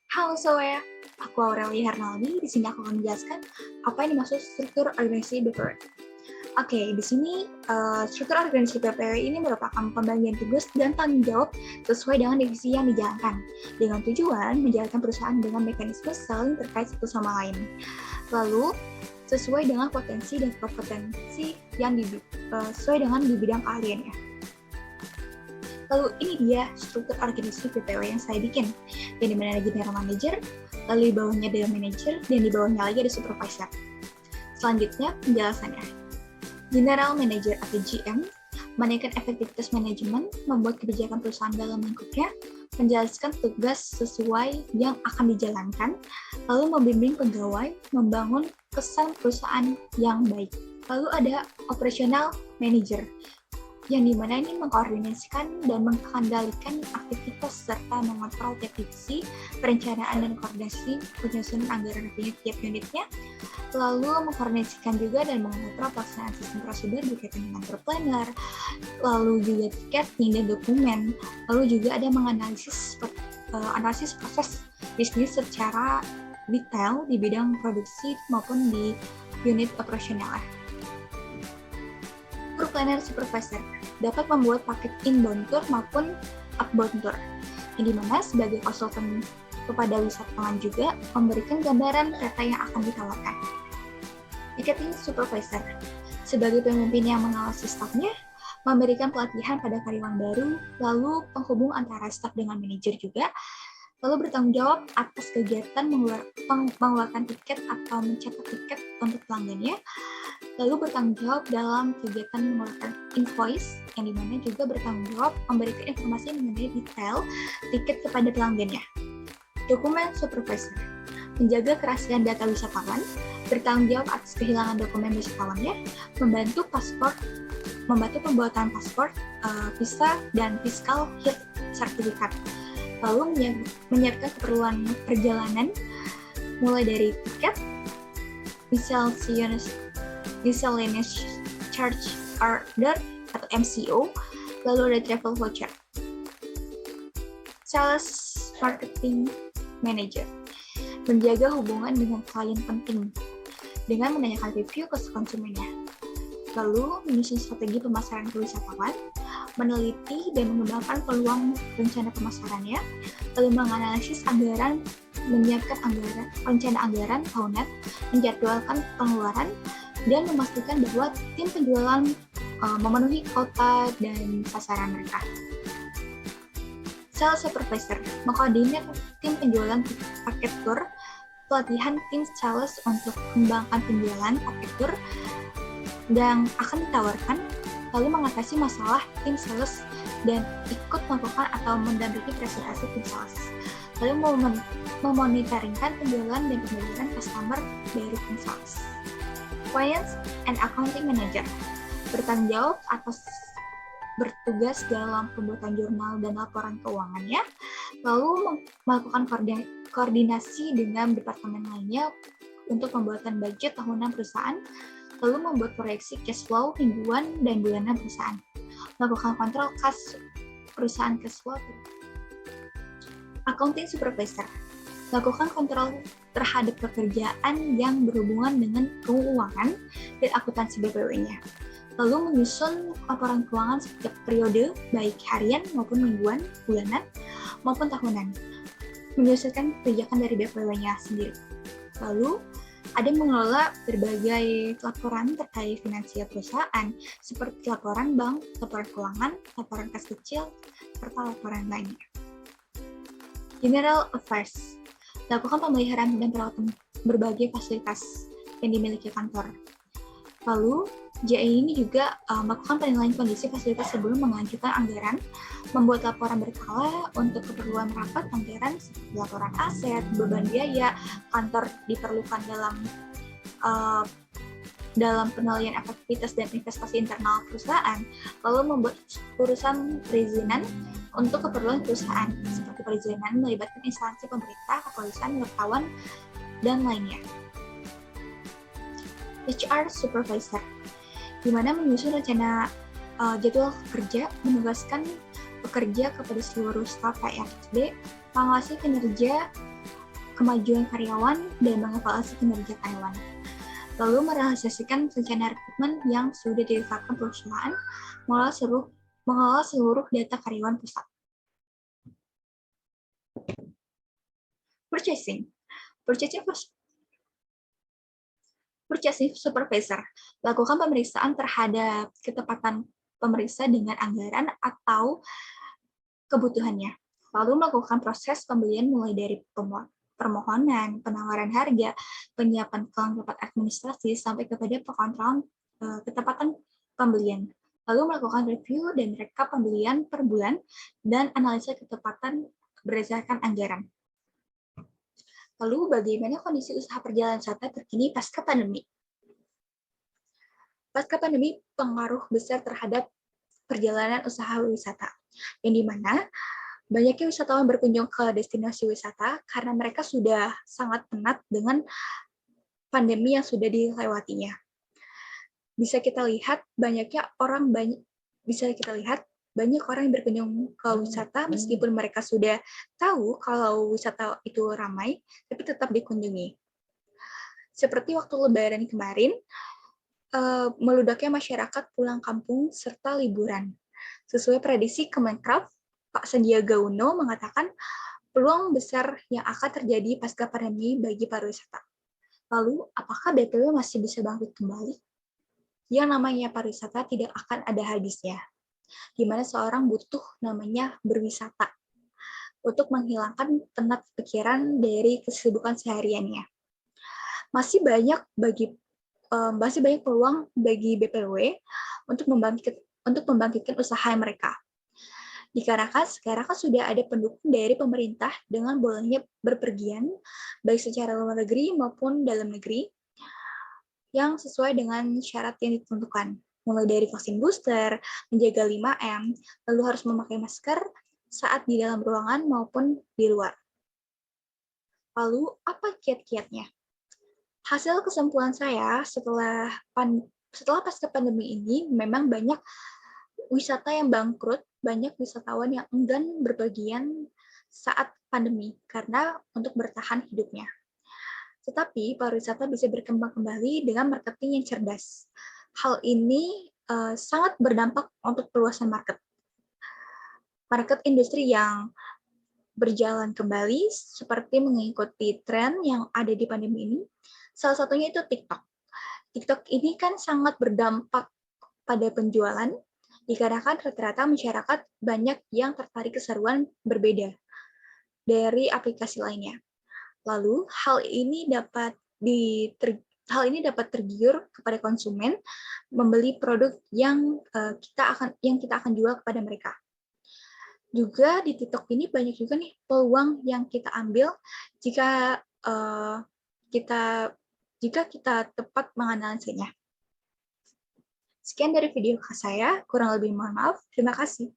Halo Soe, aku Aurelia Hernaldi. Di sini aku akan menjelaskan apa yang dimaksud struktur organisasi BPW. Oke, di sini struktur organisasi BPW ini merupakan pembagian tugas dan tanggung jawab sesuai dengan divisi yang dijalankan, dengan tujuan menjalankan perusahaan dengan mekanisme saling terkait satu sama lain. Lalu, sesuai dengan potensi dan kompetensi yang sesuai dengan di bidang keahlian ya. Lalu ini dia struktur organisasi BPW yang saya bikin, yang dimana ada general manager, lalu di bawahnya ada manager, dan di bawahnya lagi ada supervisor. Selanjutnya penjelasannya. General manager atau GM menaikkan efektivitas manajemen, membuat kebijakan perusahaan dalam lingkupnya, menjelaskan tugas sesuai yang akan dijalankan, lalu membimbing pegawai, membangun kesan perusahaan yang baik. Lalu ada operational manager, yang dimana ini mengkoordinasikan dan mengendalikan aktivitas serta mengontrol tiap divisi, perencanaan dan koordinasi penyusunan anggaran revenue tiap unitnya, lalu mengkoordinasikan juga dan mengontrol pelaksanaan sistem prosedur berkaitan dengan tour planner, lalu juga tiketing dan dokumen, lalu juga ada menganalisis analisis proses bisnis secara detail di bidang produksi maupun di unit operasional. Tour planner supervisor dapat membuat paket inbound tour maupun outbound tour, yang dimana sebagai konsultan kepada wisatawan juga memberikan gambaran kereta yang akan ditawarkan. Ticketing supervisor sebagai pemimpin yang mengawasi stafnya, memberikan pelatihan pada karyawan baru, lalu penghubung antara staf dengan manajer juga, lalu bertanggung jawab atas kegiatan mengeluarkan tiket atau mencetak tiket untuk pelanggannya, lalu bertanggung jawab dalam kegiatan mengeluarkan invoice, yang dimana juga bertanggung jawab memberikan informasi mengenai detail tiket kepada pelanggannya. Dokumen supervisor menjaga kerahasiaan data wisatawan, bertanggung jawab atas kehilangan dokumen wisatawannya, membantu pembuatan paspor, visa, dan fiscal hit sertifikat, lalu menyiapkan keperluan perjalanan mulai dari tiket, miscellaneous charge order atau MCO, lalu ada travel voucher. Sales marketing manager menjaga hubungan dengan klien penting dengan menanyakan review ke konsumennya, lalu menyusun strategi pemasaran ke wisatawan, meneliti dan mengembangkan peluang rencana pemasarannya, lalu menganalisis anggaran, menyiapkan rencana anggaran tahunan, menjadwalkan pengeluaran, dan memastikan bahwa tim penjualan memenuhi quota dan sasaran mereka. Sales supervisor mengkoordinir tim penjualan paket tour, pelatihan tim sales untuk mengembangkan penjualan paket tour yang akan ditawarkan, lalu mengatasi masalah tim sales dan ikut melakukan atau mendampingi presentasi tim sales, lalu memonitoringkan penjualan dan pembayaran customer dari tim sales. Finance and accounting manager bertanggung jawab atas bertugas dalam pembuatan jurnal dan laporan keuangannya, lalu melakukan koordinasi dengan departemen lainnya untuk pembuatan budget tahunan perusahaan, lalu membuat proyeksi cash flow mingguan dan bulanan perusahaan, melakukan kontrol kas perusahaan cash flow. Accounting supervisor melakukan kontrol terhadap pekerjaan yang berhubungan dengan keuangan dan akuntansi BPW-nya, lalu menyusun laporan keuangan setiap periode, baik harian maupun mingguan, bulanan, maupun tahunan, menyelesaikan kebijakan dari BPW-nya sendiri. Lalu ada mengelola berbagai laporan terkait finansial perusahaan, seperti laporan bank, laporan keuangan, laporan kas kecil, serta laporan lainnya. General Affairs lakukan pemeliharaan dan perawatan berbagai fasilitas yang dimiliki kantor. Lalu, JA ini juga melakukan penilaian kondisi fasilitas sebelum mengajukan anggaran, membuat laporan berkala untuk keperluan rapat anggaran seperti laporan aset, beban biaya, kantor diperlukan dalam penilaian efektivitas dan investasi internal perusahaan, lalu membuat urusan perizinan untuk keperluan perusahaan, seperti perizinan melibatkan instansi pemerintah, kepolisian, wartawan, dan lainnya. HR Supervisor, di mana menyusun rencana jadwal kerja, menugaskan pekerja kepada seluruh staf HRD, mengawasi kinerja kemajuan karyawan, dan mengevaluasi kinerja karyawan. Lalu merealisasikan rencana rekrutmen yang sudah ditetapkan perusahaan, mengelola seluruh data karyawan pusat. Purchasing supervisor, lakukan pemeriksaan terhadap ketepatan pemeriksa dengan anggaran atau kebutuhannya. Lalu melakukan proses pembelian mulai dari permohonan, penawaran harga, penyiapan kelengkapan administrasi, sampai kepada pengontrolan ketepatan pembelian. Lalu melakukan review dan rekap pembelian per bulan dan analisa ketepatan berdasarkan anggaran. Lalu bagaimana kondisi usaha perjalanan wisata terkini pasca pandemi? Pasca pandemi pengaruh besar terhadap perjalanan usaha wisata, yang dimana banyaknya wisatawan berkunjung ke destinasi wisata karena mereka sudah sangat penat dengan pandemi yang sudah dilewatinya. Bisa kita lihat banyak orang yang berkunjung ke wisata meskipun mereka sudah tahu kalau wisata itu ramai, tapi tetap dikunjungi. Seperti waktu Lebaran kemarin, meludaknya masyarakat pulang kampung serta liburan. Sesuai prediksi Kemenkraf, Pak Sandiaga Uno mengatakan peluang besar yang akan terjadi pasca pandemi bagi pariwisata. Lalu, apakah BPW masih bisa bangkit kembali? Yang namanya pariwisata tidak akan ada habisnya, di mana seorang butuh namanya berwisata untuk menghilangkan penat pikiran dari kesibukan sehariannya. Masih banyak peluang bagi BPW untuk membangkitkan usaha mereka. Dikarenakan sekarang kan sudah ada pendukung dari pemerintah dengan bolehnya berpergian, baik secara luar negeri maupun dalam negeri, yang sesuai dengan syarat yang ditentukan. Mulai dari vaksin booster, menjaga 5M, lalu harus memakai masker saat di dalam ruangan maupun di luar. Lalu, apa kiat-kiatnya? Hasil kesimpulan saya setelah pasca pandemi ini, memang banyak wisata yang bangkrut, banyak wisatawan yang enggan berpergian saat pandemi karena untuk bertahan hidupnya. Tetapi pariwisata bisa berkembang kembali dengan marketing yang cerdas. Hal ini sangat berdampak untuk perluasan market. Market industri yang berjalan kembali seperti mengikuti tren yang ada di pandemi ini. Salah satunya itu TikTok. TikTok ini kan sangat berdampak pada penjualan, dikarenakan rata-rata masyarakat banyak yang tertarik keseruan berbeda dari aplikasi lainnya. Lalu hal ini dapat tergiur kepada konsumen membeli produk yang kita akan jual kepada mereka. Juga di TikTok ini banyak juga nih peluang yang kita ambil jika kita tepat menganalisanya. Sekian dari video saya, kurang lebih mohon maaf. Terima kasih.